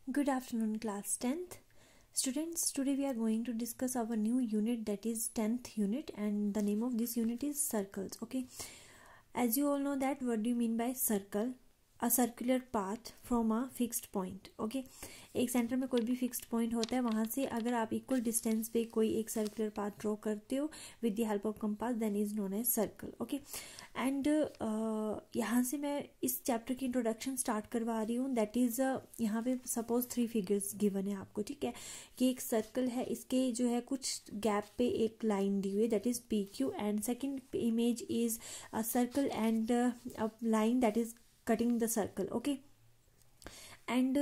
Good afternoon, class 10th. Students, today we are going to discuss our new unit, that is 10th unit, and the name of this unit is circles. Okay, as you all know that what do you mean by circle? A circular path from a fixed point. Okay, एक centre में कोई भी fixed point होता है, वहाँ से अगर आप इक्वल डिस्टेंस पे कोई एक सर्कुलर पाथ ड्रॉ करते हो with the help of compass, then is known as circle. Okay, and यहाँ से मैं इस चैप्टर की इंट्रोडक्शन स्टार्ट करवा रही हूँ. दैट इज यहाँ पे सपोज 3 फिगर्स गिवन है आपको. ठीक है, कि एक सर्कल है, इसके जो है कुछ गैप पे एक लाइन दी हुई है, that is P Q, and second image is a circle and a line that is cutting the circle. Okay, and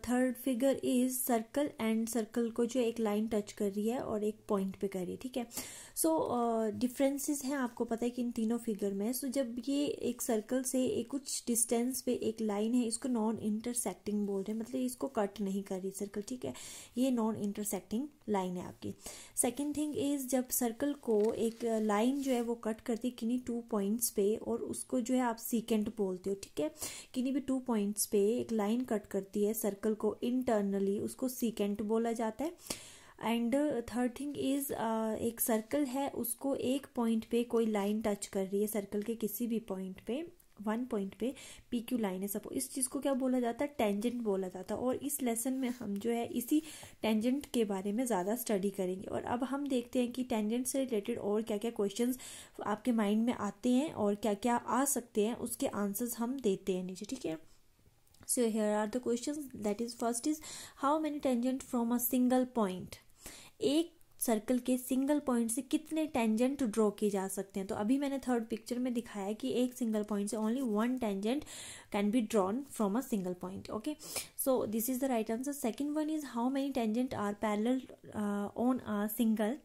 third figure is circle, and circle को जो एक लाइन टच कर रही है और एक पॉइंट पे कर रही है. ठीक है, सो डिफरेंसेस हैं, आपको पता है कि इन तीनों फिगर में. सो जब ये एक सर्कल से एक कुछ डिस्टेंस पे एक लाइन है, इसको नॉन इंटरसेक्टिंग बोल रहे हैं, मतलब इसको कट नहीं कर रही सर्कल. ठीक है, ये नॉन इंटरसेक्टिंग लाइन है आपकी. सेकेंड थिंग इज जब सर्कल को एक लाइन जो है वो कट करती है किन्हीं 2 पॉइंट्स पे, और उसको जो है आप सीकेंट बोलते हो. ठीक है, किन्हीं भी 2 पॉइंट्स पे एक लाइन कट करती है सर्कल को इंटरनली, उसको सीकेंट बोला जाता है. एंड थर्ड थिंग इज एक सर्कल है, उसको एक पॉइंट पे कोई लाइन टच कर रही है, सर्कल के किसी भी पॉइंट पे, 1 पॉइंट पे पी क्यू लाइन है सपोज, इस चीज़ को क्या बोला जाता है? टेंजेंट बोला जाता है. और इस लेसन में हम जो है इसी टेंजेंट के बारे में ज़्यादा स्टडी करेंगे. और अब हम देखते हैं कि टेंजेंट से रिलेटेड और क्या क्या क्वेश्चंस आपके माइंड में आते हैं और क्या क्या आ सकते हैं, उसके आंसर्स हम देते हैं नीचे. ठीक है, so here are the questions. That is, first is how many tangent from a single point. एक सर्कल के सिंगल पॉइंट से कितने टेंजेंट ड्रॉ किए जा सकते हैं. तो अभी मैंने थर्ड पिक्चर में दिखाया कि एक सिंगल पॉइंट से only 1 tangent can be drawn from a single point. Okay, so this is the right answer. Second one is how many tangent are parallel on a single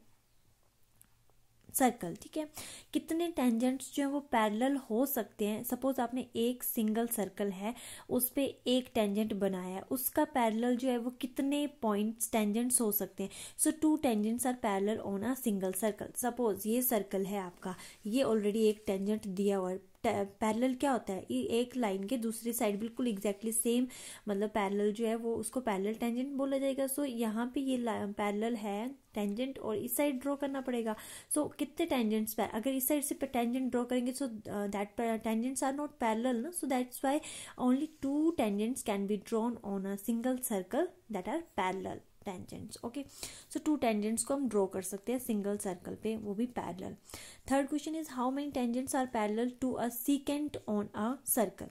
circle. ठीक है, कितने tangents जो है वो parallel हो सकते हैं. सपोज आपने एक सिंगल सर्कल है, उस पे एक टेंजेंट बनाया है, उसका पैरेलल जो है वो कितने पॉइंट्स टेंजेंट्स हो सकते हैं. So 2 tangents are parallel on a single circle. Suppose ये सर्कल है आपका, ये ऑलरेडी एक टेंजेंट दिया हुआ है. पैरेलल क्या होता है? ये एक लाइन के दूसरी साइड बिल्कुल एग्जैक्टली सेम, मतलब पैरेलल जो है वो उसको पैरेलल टेंजेंट बोला जाएगा. सो यहाँ पे ये पैरेलल है टेंजेंट, और इस साइड ड्रॉ करना पड़ेगा. सो कितने टेंजेंट्स, अगर इस साइड से टेंजेंट ड्रॉ करेंगे so that tangents are not parallel ना, so that's why only 2 tangents can be drawn on a single circle that are parallel tangents. Okay, so 2 tangents को हम ड्रॉ कर सकते हैं सिंगल सर्कल पे, वो भी parallel. Third question is how many tangents are parallel to a secant on a circle.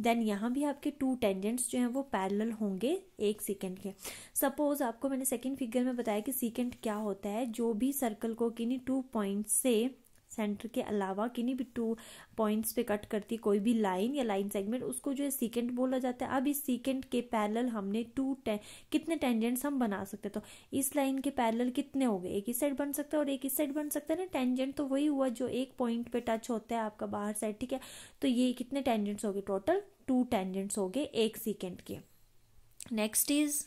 Then यहाँ भी आपके 2 टेंजेंट्स जो हैं वो पैरेलल होंगे एक सीकेंट के. सपोज आपको मैंने सेकंड फिगर में बताया कि सीकेंट क्या होता है, जो भी सर्कल को किन्हीं 2 पॉइंट्स से सेंटर के अलावा किन्हीं भी 2 पॉइंट्स पे कट करती कोई भी लाइन या लाइन सेगमेंट, उसको जो है सीकेंट बोला जाता है. अब इस सीकेंट के पैरेलल हमने कितने टेंजेंट्स हम बना सकते हैं. तो इस लाइन के पैरेलल कितने हो गए? एक इस साइड बन सकता है और एक इस साइड बन सकता है ना. टेंजेंट तो वही हुआ जो एक पॉइंट पे टच होता है आपका बाहर साइड. ठीक है, तो ये कितने टेंजेंट्स हो गए? टोटल 2 टेंजेंट्स हो गए एक सीकेंट के. Next is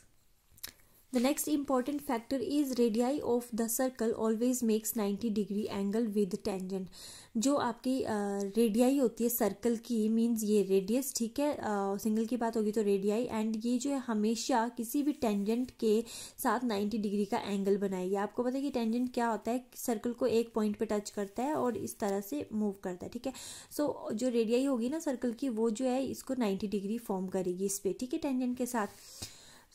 the next important factor is radii of the circle always makes 90 degree angle with tangent. जो आपकी रेडियाई होती है सर्कल की, मीन्स ये रेडियस. ठीक है, सिंगल की बात होगी तो रेडियाई, एंड ये जो है हमेशा किसी भी टेंजेंट के साथ 90 डिग्री का एंगल बनाएगी. आपको पता है कि टेंजेंट क्या होता है? सर्कल को एक पॉइंट पे टच करता है और इस तरह से मूव करता है. ठीक है, सो जो रेडियाई होगी ना सर्कल की, वो जो है इसको 90 डिग्री फॉर्म करेगी इस पे. ठीक है, टेंजेंट के साथ.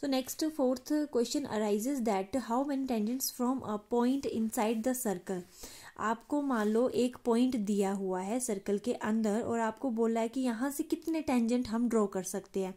So next, fourth question arises that how many tangents from a point inside the circle. आपको मान लो एक पॉइंट दिया हुआ है सर्कल के अंदर, और आपको बोला है कि यहाँ से कितने टेंजेंट हम ड्रॉ कर सकते हैं.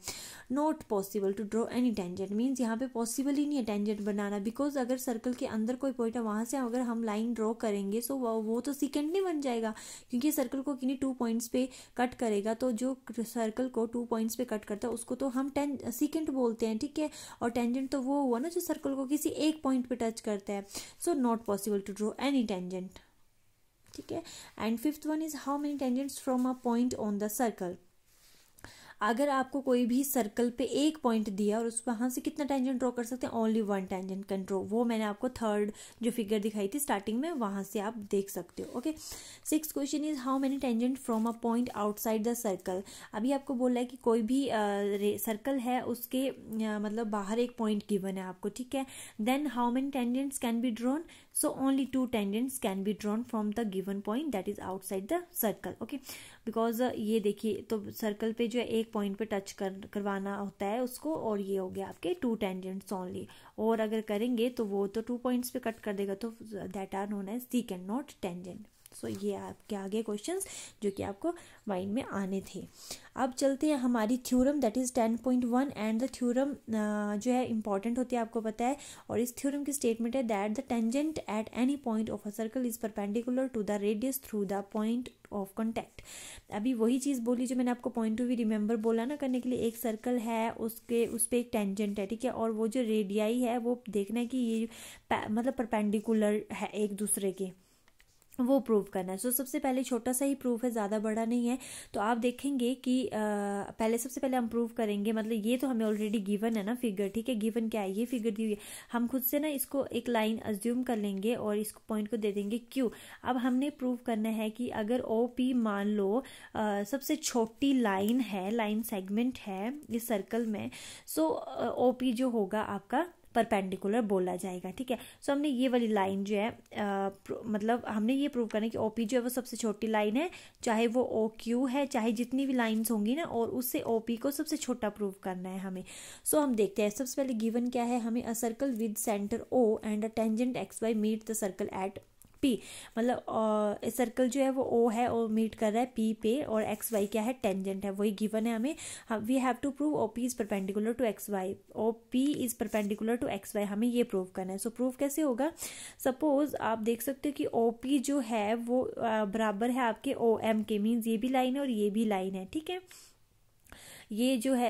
Not possible to draw any tangent, means यहाँ पे पॉसिबल ही नहीं है टेंजेंट बनाना, बिकॉज अगर सर्कल के अंदर कोई पॉइंट है, वहाँ से अगर हम लाइन ड्रॉ करेंगे सो वो तो सीकेंट नहीं बन जाएगा, क्योंकि सर्कल को किन्हीं 2 पॉइंट्स पे कट करेगा. तो जो सर्कल को 2 पॉइंट्स पे कट करता है उसको तो हम सीकेंट बोलते हैं. ठीक है, और टेंजेंट तो वो हुआ ना जो सर्कल को किसी एक पॉइंट पे टच करता है. So not possible to draw any tangent. ठीक है, and fifth one is how many tangents from a point on the circle. अगर आपको कोई भी सर्कल पे एक पॉइंट दिया और उस वहां से कितना टेंजेंट ड्रॉ कर सकते हैं, only one tangent can draw. वो मैंने आपको थर्ड जो फिगर दिखाई थी स्टार्टिंग में, वहां से आप देख सकते हो। Okay, 6th question is how many tangent from a point outside the circle. अभी आपको बोला है कि कोई भी सर्कल है उसके मतलब बाहर एक पॉइंट गिवन है आपको, ठीक है। Then how many tangents can be drawn, so only 2 tangents can be drawn from the given point that is outside the circle. Okay, because ये देखिए तो सर्कल पे जो है एक पॉइंट पे टच करवाना होता है उसको, और ये हो गया आपके 2 टेंजेंट्स ओनली। और अगर करेंगे तो वो तो 2 पॉइंट्स पे कट कर देगा, तो that are known as secant not tangent. So ये आपके आगे क्वेश्चंस जो कि आपको माइंड में आने थे। अब चलते हैं हमारी theorem that is 10.1 and the theorem जो है इंपॉर्टेंट होती है, आपको पता है। और इस थ्योरम की स्टेटमेंट है that the tangent at any point of a circle is perpendicular to the radius through the point of contact. अभी वही चीज बोली जो मैंने आपको पॉइंट टू भी रिमेंबर बोला ना करने के लिए। एक सर्कल है, उसके उस पर एक टेंजेंट है, ठीक है, और वो जो रेडियाई है वो देखना है कि ये मतलब परपेंडिकुलर है एक दूसरे के, वो प्रूव करना है। सो सबसे पहले छोटा सा ही प्रूफ है, ज़्यादा बड़ा नहीं है। तो आप देखेंगे कि पहले सबसे पहले हम प्रूव करेंगे, मतलब ये तो हमें ऑलरेडी गिवन है ना फिगर, ठीक है। गिवन क्या है, ये फिगर दी हुई है। हम खुद से ना इसको एक लाइन अज्यूम कर लेंगे और इसको पॉइंट को दे देंगे क्यू। अब हमने प्रूव करना है कि अगर ओ पी मान लो सबसे छोटी लाइन है, लाइन सेगमेंट है इस सर्कल में, सो ओ पी जो होगा आपका परपेंडिकुलर बोला जाएगा, ठीक है। सो हमने ये वाली लाइन जो है मतलब हमने ये प्रूव करना है कि ओपी जो है वो सबसे छोटी लाइन है, चाहे वो ओ क्यू है, चाहे जितनी भी लाइंस होंगी ना, और उससे ओपी को सबसे छोटा प्रूव करना है हमें। सो हम देखते हैं सबसे पहले गिवन क्या है हमें। A circle with centre O and a tangent X Y meet the circle at P. मतलब सर्कल जो है वो ओ है और मीट कर रहा है पी पे, और एक्स वाई क्या है, टेंजेंट है, वही गिवन है हमें। We have to prove O P is perpendicular to X Y, O P is perpendicular to X Y, हमें ये प्रूव करना है। सो प्रूव कैसे होगा, सपोज आप देख सकते हो कि ओ पी जो है वो बराबर है आपके ओ एम के, मीन्स ये भी लाइन है और ये भी लाइन है, ठीक है। ये जो है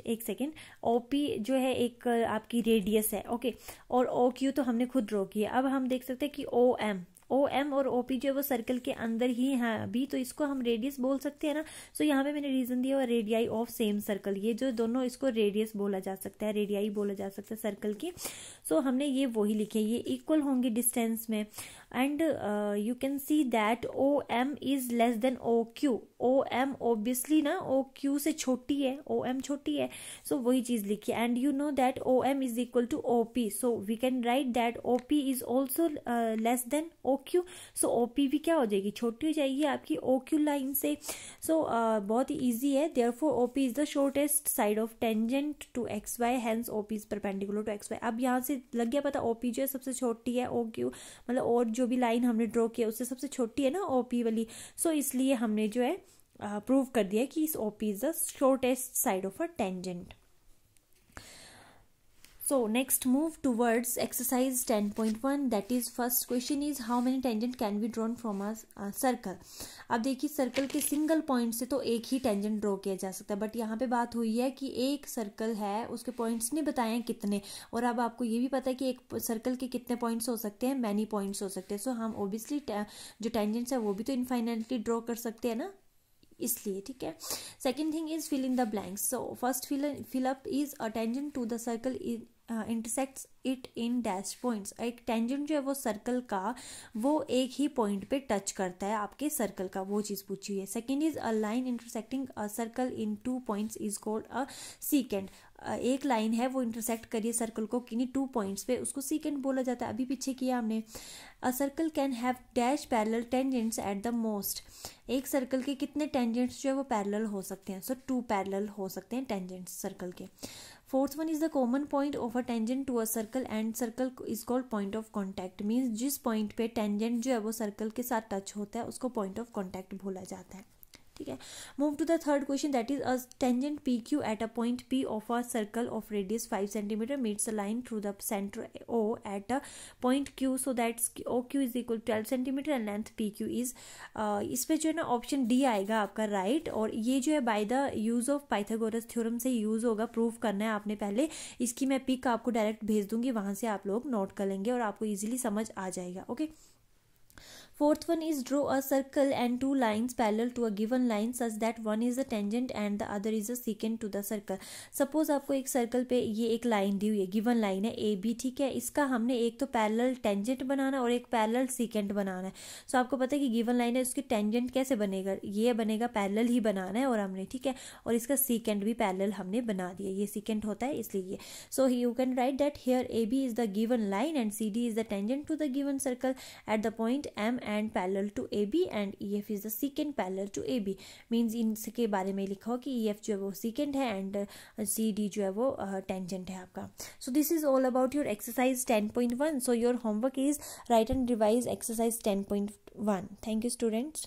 एक सेकेंड, ओपी जो है एक आपकी रेडियस है, ओके, और ओ क्यू तो हमने खुद ड्रॉ किया। अब हम देख सकते हैं कि ओ एम और ओपी जो है वो सर्कल के अंदर ही है अभी, तो इसको हम रेडियस बोल सकते हैं ना। सो यहाँ पे मैंने रीजन दिया, और रेडियाई ऑफ सेम सर्कल, ये जो दोनों इसको रेडियस बोला जा सकता है, रेडियाई बोला जा सकता है सर्कल की। सो हमने ये वही लिखे, ये इक्वल होंगे डिस्टेंस में। And you can see that O M is less than O Q. O M obviously ना ओ क्यू से छोटी है, ओ एम छोटी है, सो वही चीज लिखी। And you know that O M is equal to O P, so we can write that O P is also less than O Q. So O P भी क्या हो जाएगी, छोटी हो जाएगी आपकी ओ क्यू लाइन से। सो बहुत ही ईजी है। Therefore O P is the shortest side of tangent to X Y, hence O P is perpendicular to X Y. अब यहाँ से लग गया पता, ओ पी जो है सबसे छोटी है, ओ क्यू मतलब और जो भी लाइन हमने ड्रॉ किया उससे सबसे छोटी है ना ओ पी वाली। सो इसलिए हमने जो है प्रूव कर दिया कि इस OP is the shortest side of a tangent. So next move towards exercise 10.1, that is first question is how many tangent can be drawn from a circle। अब देखिए सर्कल के सिंगल पॉइंट से तो एक ही टेंजेंट ड्रॉ किया जा सकता है, बट यहाँ पे बात हुई है कि एक सर्कल है उसके पॉइंट्स नहीं बताए हैं कितने, और अब आपको ये भी पता है कि एक सर्कल के कितने पॉइंट्स हो सकते हैं, मैनी पॉइंट्स हो सकते हैं। सो हम ओबियसली जो टेंजेंट्स है वो भी तो इनफाइनाइटली ड्रॉ कर सकते हैं ना, इसलिए, ठीक है। Second thing is fill in the blanks. So first fill up is a tangent to the circle intersects it in dash points. एक टेंजेंट जो है वो सर्कल का वो एक ही पॉइंट पे टच करता है आपके सर्कल का, वो चीज पूछी है। Second is a line intersecting a circle in 2 points is called a सीकेंड। एक लाइन है वो इंटरसेक्ट करिए सर्कल को किन्हीं 2 पॉइंट्स पे, उसको सीकेंड बोला जाता है। अभी पीछे किया हमने। A circle can have dash parallel tangents at the most. एक सर्कल के कितने टेंजेंट्स जो है वो पैरेलल हो सकते हैं, सो 2 पैरेलल हो सकते हैं टेंजेंट्स सर्कल के। Fourth one is the common point of a tangent to a circle and circle is called point of contact. Means जिस पॉइंट पे टेंजेंट जो है वो सर्कल के साथ टच होता है उसको पॉइंट ऑफ कॉन्टैक्ट बोला जाता है, ठीक है। Move to the third question that is a tangent P Q at a point P of a circle of radius 5 centimetre meets a line through the centre O at a point Q, so that O Q is equal 12 centimetre and length P Q is, इस पे जो है ना option D आएगा आपका right. और ये जो है by the use of Pythagoras theorem से यूज होगा, प्रूफ करना है आपने पहले। इसकी मैं पिक आपको डायरेक्ट भेज दूंगी, वहां से आप लोग नोट कर लेंगे और आपको इजीली समझ आ जाएगा, okay. Fourth one is draw a circle and two lines parallel to a given line such that one is a tangent and the other is a secant to the circle. Suppose आपको एक circle पे ये एक line दी हुई है, given line है A B, ठीक है. इसका हमने एक तो पैरेलल टेंजेंट बनाना और एक पैरेलल सीकेंट बनाना है. सो आपको पता है कि गिवन लाइन है, उसकी टेंजेंट कैसे बनेगा, ये बनेगा पैरेलल ही बनाना है और हमने, ठीक है. और इसका सीकेंट भी पैरेलल हमने बना दिया, ये सीकेंट होता है इसलिए ये. So you can write that here A B is the given line and C D is the tangent to the given circle at the point M and parallel to A B and E F is the secant parallel to A B. Means इनके बारे में लिखा हो कि E F जो है वो secant है एंड सी डी जो है वो टेंजेंट है आपका. सो this is all about your exercise 10.1. So your homework is right and revise exercise 10.1. Thank you students.